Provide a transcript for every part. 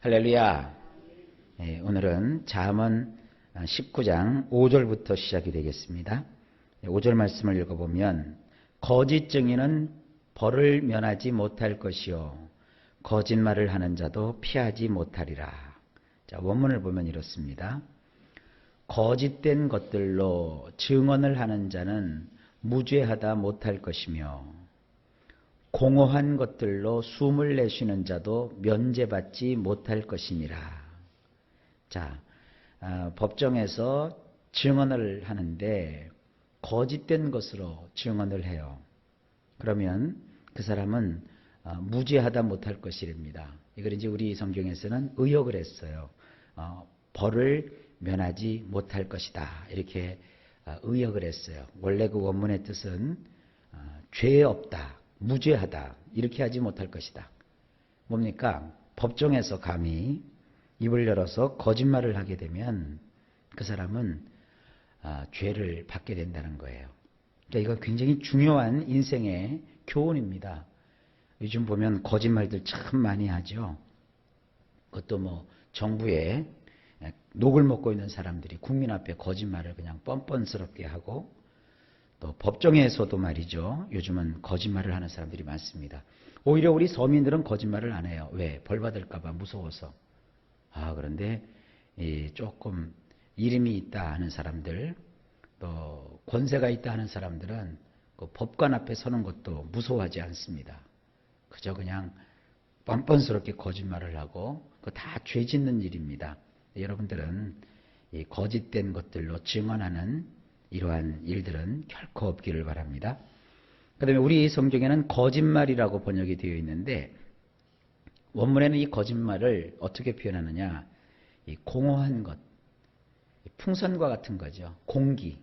할렐루야. 오늘은 잠언 19장 5절부터 시작이 되겠습니다. 5절 말씀을 읽어보면 거짓 증인은 벌을 면하지 못할 것이요 거짓말을 하는 자도 피하지 못하리라. 자, 원문을 보면 이렇습니다. 거짓된 것들로 증언을 하는 자는 무죄하다 못할 것이며 공허한 것들로 숨을 내쉬는 자도 면제받지 못할 것이니라. 자, 법정에서 증언을 하는데 거짓된 것으로 증언을 해요. 그러면 그 사람은 무죄하다 못할 것이랍니다. 이걸 이제 우리 성경에서는 의역을 했어요. 벌을 면하지 못할 것이다. 이렇게 의역을 했어요. 원래 그 원문의 뜻은 죄 없다. 무죄하다. 이렇게 하지 못할 것이다. 뭡니까? 법정에서 감히 입을 열어서 거짓말을 하게 되면 그 사람은 죄를 받게 된다는 거예요. 그러니까 이건 굉장히 중요한 인생의 교훈입니다. 요즘 보면 거짓말들 참 많이 하죠. 그것도 뭐 정부에 녹을 먹고 있는 사람들이 국민 앞에 거짓말을 그냥 뻔뻔스럽게 하고 또 법정에서도 말이죠. 요즘은 거짓말을 하는 사람들이 많습니다. 오히려 우리 서민들은 거짓말을 안 해요. 왜? 벌 받을까 봐 무서워서. 그런데 조금 이름이 있다 하는 사람들, 또 권세가 있다 하는 사람들은 그 법관 앞에 서는 것도 무서워하지 않습니다. 그저 그냥 뻔뻔스럽게 거짓말을 하고 그거 다 죄 짓는 일입니다. 여러분들은 이 거짓된 것들로 증언하는 이러한 일들은 결코 없기를 바랍니다. 그 다음에 우리 성경에는 거짓말이라고 번역이 되어 있는데 원문에는 이 거짓말을 어떻게 표현하느냐, 이 공허한 것, 풍선과 같은 거죠. 공기,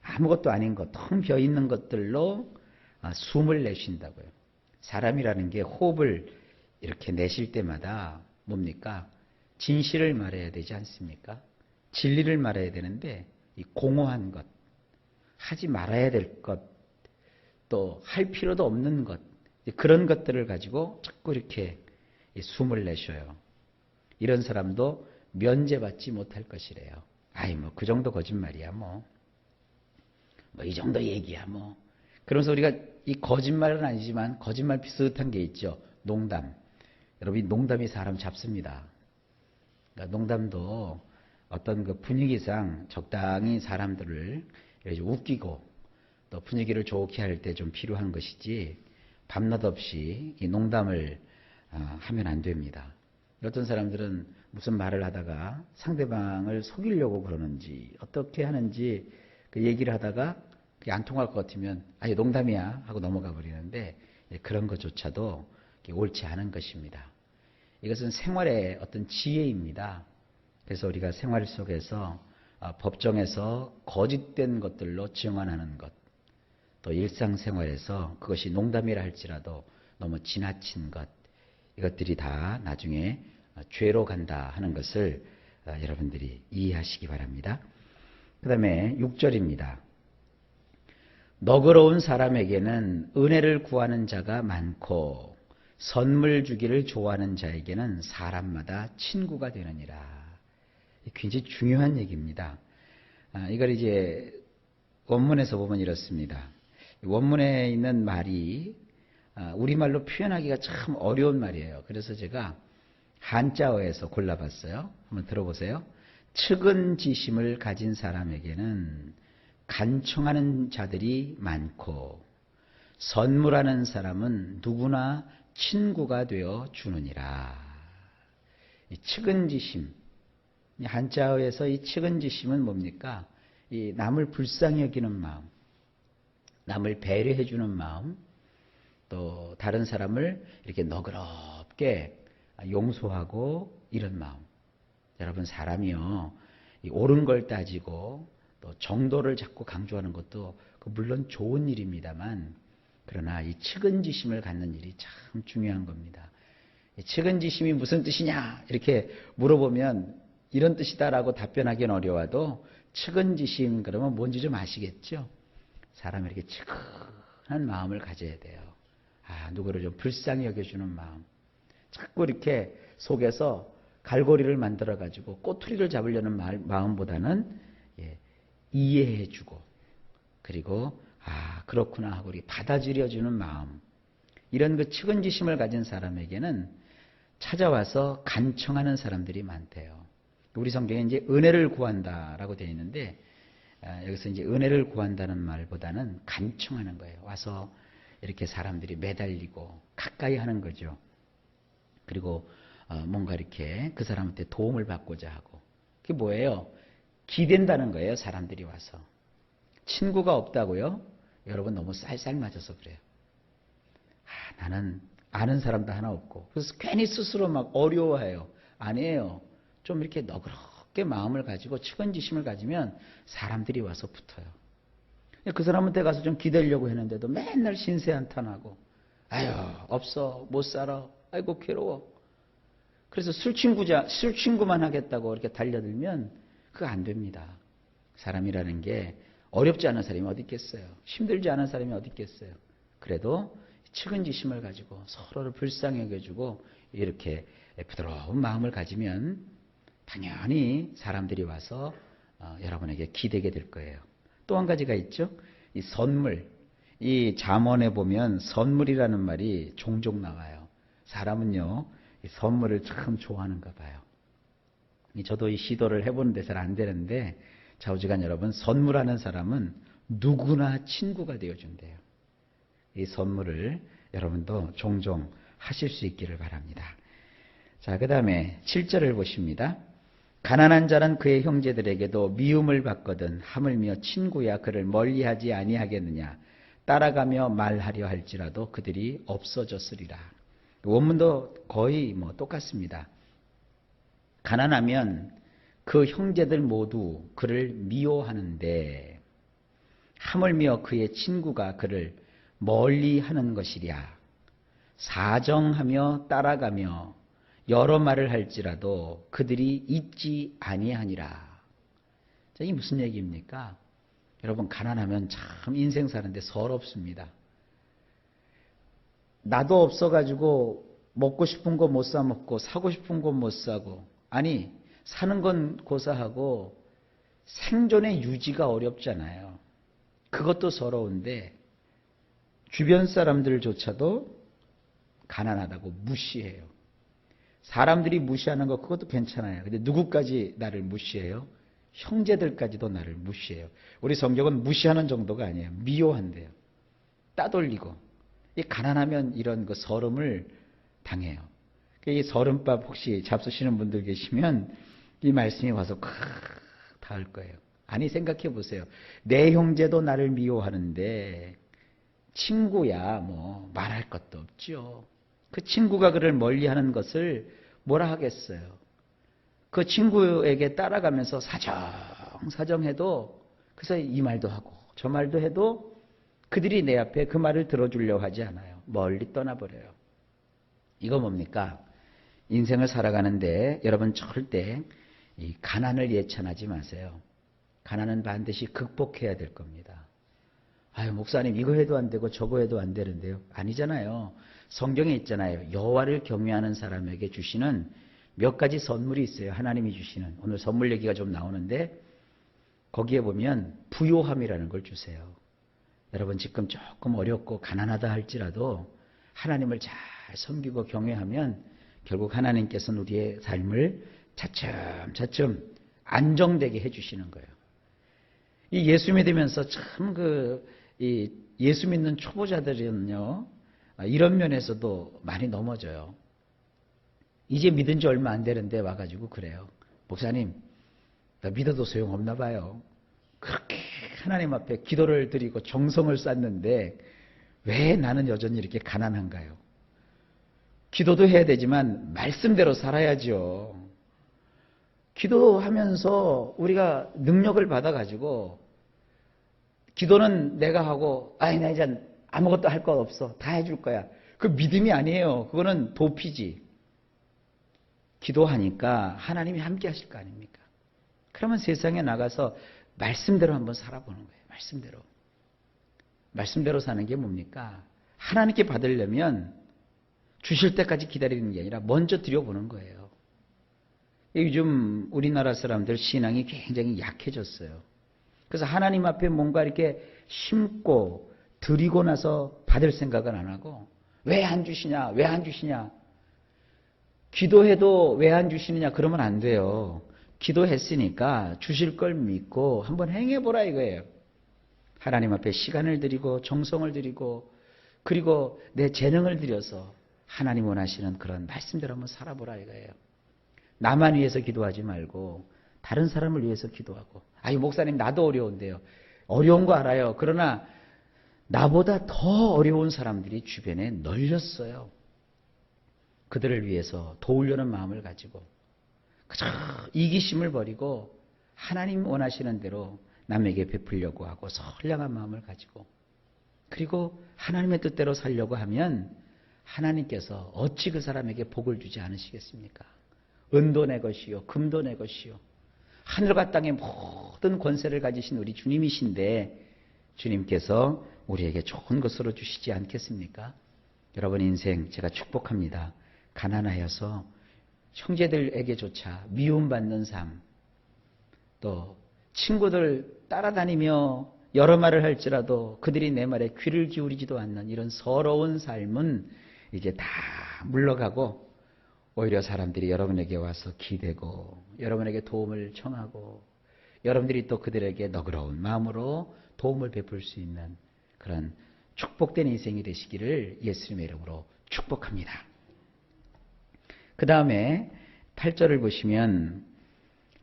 아무것도 아닌 것, 텅 비어 있는 것들로 숨을 내쉰다고요. 사람이라는 게 호흡을 이렇게 내쉴 때마다 뭡니까? 진실을 말해야 되지 않습니까? 진리를 말해야 되는데 이 공허한 것, 하지 말아야 될 것, 또 할 필요도 없는 것, 그런 것들을 가지고 자꾸 이렇게 숨을 내쉬어요. 이런 사람도 면제받지 못할 것이래요. 뭐 그 정도 거짓말이야 뭐 이 정도 얘기야 뭐. 그러면서 우리가 이 거짓말은 아니지만 거짓말 비슷한 게 있죠. 농담. 여러분, 농담이 사람 잡습니다. 그러니까 농담도 어떤 그 분위기상 적당히 사람들을 웃기고 또 분위기를 좋게 할 때 좀 필요한 것이지 밤낮 없이 이 농담을 하면 안 됩니다. 어떤 사람들은 무슨 말을 하다가 상대방을 속이려고 그러는지 어떻게 하는지 그 얘기를 하다가 그게 안 통할 것 같으면 농담이야 하고 넘어가 버리는데 그런 것조차도 옳지 않은 것입니다. 이것은 생활의 어떤 지혜입니다. 그래서 우리가 생활 속에서 법정에서 거짓된 것들로 증언하는 것, 또 일상생활에서 그것이 농담이라 할지라도 너무 지나친 것, 이것들이 다 나중에 죄로 간다 하는 것을 여러분들이 이해하시기 바랍니다. 그 다음에 6절입니다. 너그러운 사람에게는 은혜를 구하는 자가 많고 선물 주기를 좋아하는 자에게는 사람마다 친구가 되느니라. 굉장히 중요한 얘기입니다. 이걸 이제 원문에서 보면 이렇습니다. 원문에 있는 말이 우리말로 표현하기가 참 어려운 말이에요. 그래서 제가 한자어에서 골라봤어요. 한번 들어보세요. 측은지심을 가진 사람에게는 간청하는 자들이 많고 선물하는 사람은 누구나 친구가 되어 주느니라. 이 측은지심, 한자어에서 이 측은지심은 뭡니까? 이 남을 불쌍히 여기는 마음, 남을 배려해 주는 마음, 또 다른 사람을 이렇게 너그럽게 용서하고 이런 마음. 여러분, 사람이요, 이 옳은 걸 따지고 또 정도를 자꾸 강조하는 것도 물론 좋은 일입니다만, 그러나 이 측은지심을 갖는 일이 참 중요한 겁니다. 이 측은지심이 무슨 뜻이냐 이렇게 물어보면 이런 뜻이다라고 답변하기는 어려워도 측은지심 그러면 뭔지 좀 아시겠죠? 사람이 이렇게 측은한 마음을 가져야 돼요. 누구를 좀 불쌍히 여겨주는 마음. 자꾸 이렇게 속에서 갈고리를 만들어 가지고 꼬투리를 잡으려는 마음보다는 이해해주고 그리고 그렇구나 하고 우리 받아들여주는 마음, 이런 그 측은지심을 가진 사람에게는 찾아와서 간청하는 사람들이 많대요. 우리 성경에 이제 은혜를 구한다라고 되어 있는데 여기서 이제 은혜를 구한다는 말보다는 간청하는 거예요. 와서 이렇게 사람들이 매달리고 가까이 하는 거죠. 그리고 뭔가 이렇게 그 사람한테 도움을 받고자 하고. 그게 뭐예요? 기댄다는 거예요. 사람들이 와서. 친구가 없다고요? 여러분 너무 쌀쌀 맞아서 그래요. 나는 아는 사람도 하나 없고. 그래서 괜히 스스로 막 어려워해요. 아니에요. 좀 이렇게 너그럽게 마음을 가지고 측은지심을 가지면 사람들이 와서 붙어요. 그 사람한테 가서 좀 기대려고 했는데도 맨날 신세한탄하고 아유 없어 못 살아 아이고 괴로워. 그래서 술친구만 하겠다고 이렇게 달려들면 그거 안 됩니다. 사람이라는 게 어렵지 않은 사람이 어디 있겠어요. 힘들지 않은 사람이 어디 있겠어요. 그래도 측은지심을 가지고 서로를 불쌍히 여겨주고 이렇게 부드러운 마음을 가지면 당연히 사람들이 와서 여러분에게 기대게 될 거예요. 또 한 가지가 있죠. 이 선물. 이 잠언에 보면 선물이라는 말이 종종 나와요. 사람은요, 이 선물을 참 좋아하는가 봐요. 저도 이 시도를 해보는데 잘 안 되는데, 좌우지간 여러분, 선물하는 사람은 누구나 친구가 되어준대요. 이 선물을 여러분도 종종 하실 수 있기를 바랍니다. 자, 그 다음에 7절을 보십니다. 가난한 자는 그의 형제들에게도 미움을 받거든 하물며 친구야 그를 멀리하지 아니하겠느냐. 따라가며 말하려 할지라도 그들이 없어졌으리라. 원문도 거의 똑같습니다. 가난하면 그 형제들 모두 그를 미워하는데 하물며 그의 친구가 그를 멀리하는 것이랴. 사정하며 따라가며 여러 말을 할지라도 그들이 잊지 아니하니라. 자, 이게 무슨 얘기입니까? 여러분 가난하면 참 인생 사는데 서럽습니다. 나도 없어가지고 먹고 싶은 거 못 사 먹고 사고 싶은 거 못 사고 아니 사는 건 고사하고 생존의 유지가 어렵잖아요. 그것도 서러운데 주변 사람들조차도 가난하다고 무시해요. 사람들이 무시하는 거 그것도 괜찮아요. 근데 누구까지 나를 무시해요? 형제들까지도 나를 무시해요. 우리 성경은 무시하는 정도가 아니에요. 미워한대요. 따돌리고. 이 가난하면 이런 그 서름을 당해요. 이 서름밥 혹시 잡수시는 분들 계시면 이 말씀이 와서 닿을 거예요. 아니 생각해 보세요. 내 형제도 나를 미워하는데 친구야 뭐 말할 것도 없죠. 그 친구가 그를 멀리하는 것을 뭐라 하겠어요. 그 친구에게 따라가면서 사정해도 그래서 이 말도 하고 저 말도 해도 그들이 내 앞에 그 말을 들어주려고 하지 않아요. 멀리 떠나버려요. 이거 뭡니까? 인생을 살아가는데 여러분 절대 이 가난을 예찬하지 마세요. 가난은 반드시 극복해야 될 겁니다. 아유 목사님 이거 해도 안 되고 저거 해도 안 되는데요. 아니잖아요. 성경에 있잖아요. 여호와를 경외하는 사람에게 주시는 몇 가지 선물이 있어요. 하나님이 주시는. 오늘 선물 얘기가 좀 나오는데 거기에 보면 부요함이라는 걸 주세요. 여러분 지금 조금 어렵고 가난하다 할지라도 하나님을 잘 섬기고 경외하면 결국 하나님께서는 우리의 삶을 차츰차츰 안정되게 해주시는 거예요. 이 예수 믿으면서 참 이 예수 믿는 초보자들은요, 이런 면에서도 많이 넘어져요. 이제 믿은 지 얼마 안 되는데 와가지고 그래요. 목사님, 나 믿어도 소용없나 봐요. 그렇게 하나님 앞에 기도를 드리고 정성을 쌌는데 왜 나는 여전히 이렇게 가난한가요? 기도도 해야 되지만 말씀대로 살아야죠. 기도하면서 우리가 능력을 받아가지고 기도는 내가 하고 나 이제 아무것도 할 거 없어. 다 해줄 거야. 그 믿음이 아니에요. 그거는 도피지. 기도하니까 하나님이 함께 하실 거 아닙니까? 그러면 세상에 나가서 말씀대로 한번 살아보는 거예요. 말씀대로. 말씀대로 사는 게 뭡니까? 하나님께 받으려면 주실 때까지 기다리는 게 아니라 먼저 드려보는 거예요. 요즘 우리나라 사람들 신앙이 굉장히 약해졌어요. 그래서 하나님 앞에 뭔가 이렇게 심고 드리고 나서 받을 생각은 안 하고 왜 안 주시냐, 왜 안 주시냐. 기도해도 왜 안 주시느냐 그러면 안 돼요. 기도했으니까 주실 걸 믿고 한번 행해보라 이거예요. 하나님 앞에 시간을 드리고 정성을 드리고 그리고 내 재능을 들여서 하나님 원하시는 그런 말씀대로 한번 살아보라 이거예요. 나만 위해서 기도하지 말고 다른 사람을 위해서 기도하고 아유 목사님 나도 어려운데요. 어려운 거 알아요. 그러나 나보다 더 어려운 사람들이 주변에 널렸어요. 그들을 위해서 도우려는 마음을 가지고 그저 이기심을 버리고 하나님 원하시는 대로 남에게 베풀려고 하고 선량한 마음을 가지고 그리고 하나님의 뜻대로 살려고 하면 하나님께서 어찌 그 사람에게 복을 주지 않으시겠습니까? 은도 내 것이요 금도 내 것이요 하늘과 땅의 모든 권세를 가지신 우리 주님이신데 주님께서 우리에게 좋은 것으로 주시지 않겠습니까? 여러분 인생 제가 축복합니다. 가난하여서 형제들에게조차 미움받는 삶, 또 친구들 따라다니며 여러 말을 할지라도 그들이 내 말에 귀를 기울이지도 않는 이런 서러운 삶은 이제 다 물러가고 오히려 사람들이 여러분에게 와서 기대고 여러분에게 도움을 청하고 여러분들이 또 그들에게 너그러운 마음으로 도움을 베풀 수 있는 그런 축복된 인생이 되시기를 예수님의 이름으로 축복합니다. 그 다음에 8절을 보시면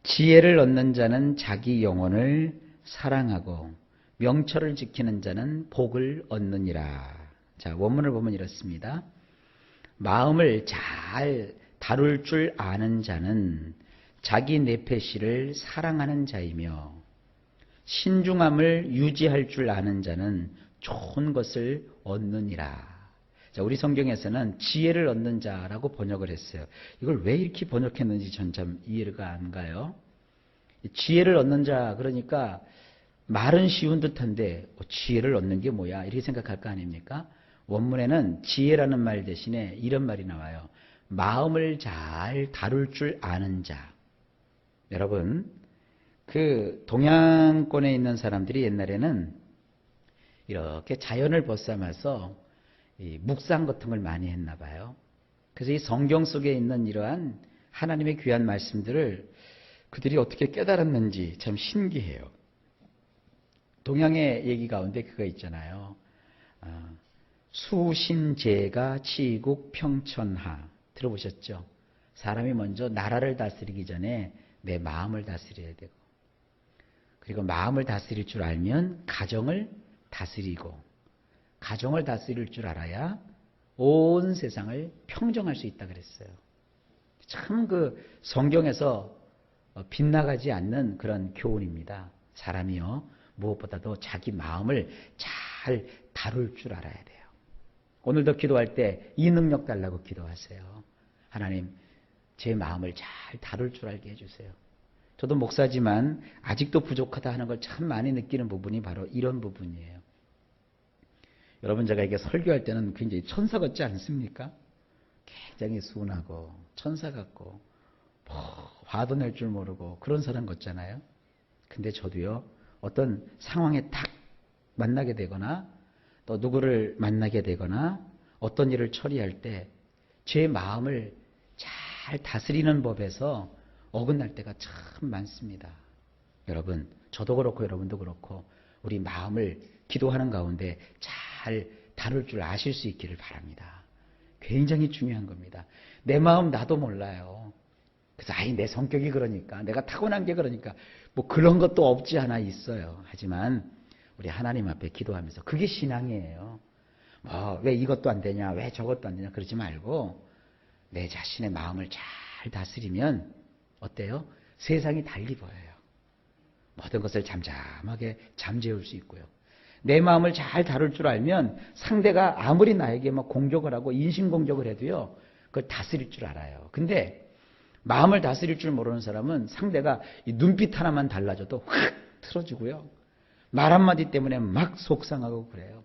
지혜를 얻는 자는 자기 영혼을 사랑하고 명철을 지키는 자는 복을 얻느니라. 자, 원문을 보면 이렇습니다. 마음을 잘 다룰 줄 아는 자는 자기 내페시를 사랑하는 자이며 신중함을 유지할 줄 아는 자는 좋은 것을 얻느니라. 자, 우리 성경에서는 지혜를 얻는 자라고 번역을 했어요. 이걸 왜 이렇게 번역했는지 전 참 이해가 안 가요. 지혜를 얻는 자 그러니까 말은 쉬운 듯한데 지혜를 얻는 게 뭐야 이렇게 생각할 거 아닙니까? 원문에는 지혜라는 말 대신에 이런 말이 나와요. 마음을 잘 다룰 줄 아는 자. 여러분 그 동양권에 있는 사람들이 옛날에는 이렇게 자연을 벗삼아서 이 묵상 같은 걸 많이 했나 봐요. 그래서 이 성경 속에 있는 이러한 하나님의 귀한 말씀들을 그들이 어떻게 깨달았는지 참 신기해요. 동양의 얘기 가운데 그거 있잖아요. 수신제가 치국 평천하 들어보셨죠? 사람이 먼저 나라를 다스리기 전에 내 마음을 다스려야 되고 그리고 마음을 다스릴 줄 알면 가정을 다스리고 가정을 다스릴 줄 알아야 온 세상을 평정할 수 있다 그랬어요. 참 그 성경에서 빗나가지 않는 그런 교훈입니다. 사람이요 무엇보다도 자기 마음을 잘 다룰 줄 알아야 돼요. 오늘도 기도할 때 이 능력 달라고 기도하세요. 하나님 제 마음을 잘 다룰 줄 알게 해주세요. 저도 목사지만 아직도 부족하다 하는 걸 참 많이 느끼는 부분이 바로 이런 부분이에요. 여러분 제가 이게 설교할 때는 굉장히 천사 같지 않습니까? 굉장히 순하고 천사 같고 화도 낼 줄 모르고 그런 사람 같잖아요. 근데 저도요 어떤 상황에 딱 만나게 되거나 또 누구를 만나게 되거나 어떤 일을 처리할 때 제 마음을 잘 다스리는 법에서 어긋날 때가 참 많습니다. 여러분 저도 그렇고 여러분도 그렇고 우리 마음을 기도하는 가운데 잘 다룰 줄 아실 수 있기를 바랍니다. 굉장히 중요한 겁니다. 내 마음 나도 몰라요. 그래서 내 성격이 그러니까 내가 타고난 게 그러니까 뭐 그런 것도 없지 않아 있어요. 하지만 우리 하나님 앞에 기도하면서 그게 신앙이에요. 왜 이것도 안 되냐 왜 저것도 안 되냐 그러지 말고 내 자신의 마음을 잘 다스리면 어때요? 세상이 달리 보여요. 모든 것을 잠잠하게 잠재울 수 있고요. 내 마음을 잘 다룰 줄 알면 상대가 아무리 나에게 막 공격을 하고 인신공격을 해도요 그걸 다스릴 줄 알아요. 근데 마음을 다스릴 줄 모르는 사람은 상대가 이 눈빛 하나만 달라져도 확 틀어지고요. 말 한마디 때문에 막 속상하고 그래요.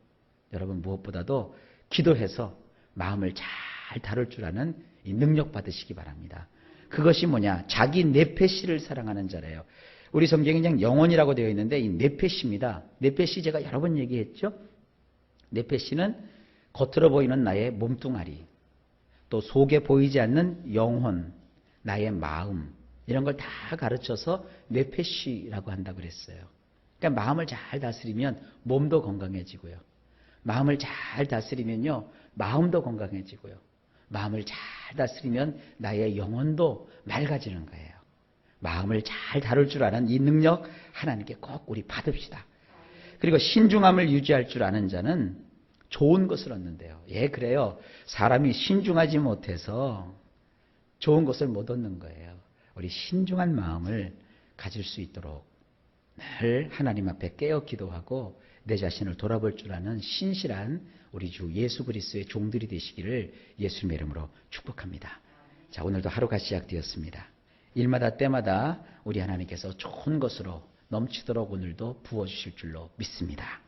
여러분 무엇보다도 기도해서 마음을 잘 다룰 줄 아는 이 능력 받으시기 바랍니다. 그것이 뭐냐? 자기 네페시를 사랑하는 자래요. 우리 성경에 그냥 영혼이라고 되어 있는데 이 네페시입니다. 네페시 제가 여러 번 얘기했죠. 네페시는 겉으로 보이는 나의 몸뚱아리, 또 속에 보이지 않는 영혼, 나의 마음, 이런 걸 다 가르쳐서 네페시라고 한다고 그랬어요. 그러니까 마음을 잘 다스리면 몸도 건강해지고요. 마음을 잘 다스리면요, 마음도 건강해지고요. 마음을 잘 다스리면 나의 영혼도 맑아지는 거예요. 마음을 잘 다룰 줄 아는 이 능력 하나님께 꼭 우리 받읍시다. 그리고 신중함을 유지할 줄 아는 자는 좋은 것을 얻는데요. 예, 그래요. 사람이 신중하지 못해서 좋은 것을 못 얻는 거예요. 우리 신중한 마음을 가질 수 있도록 늘 하나님 앞에 깨어 기도하고 내 자신을 돌아볼 줄 아는 신실한 우리 주 예수 그리스도의 종들이 되시기를 예수님의 이름으로 축복합니다. 자, 오늘도 하루가 시작되었습니다. 일마다 때마다 우리 하나님께서 좋은 것으로 넘치도록 오늘도 부어주실 줄로 믿습니다.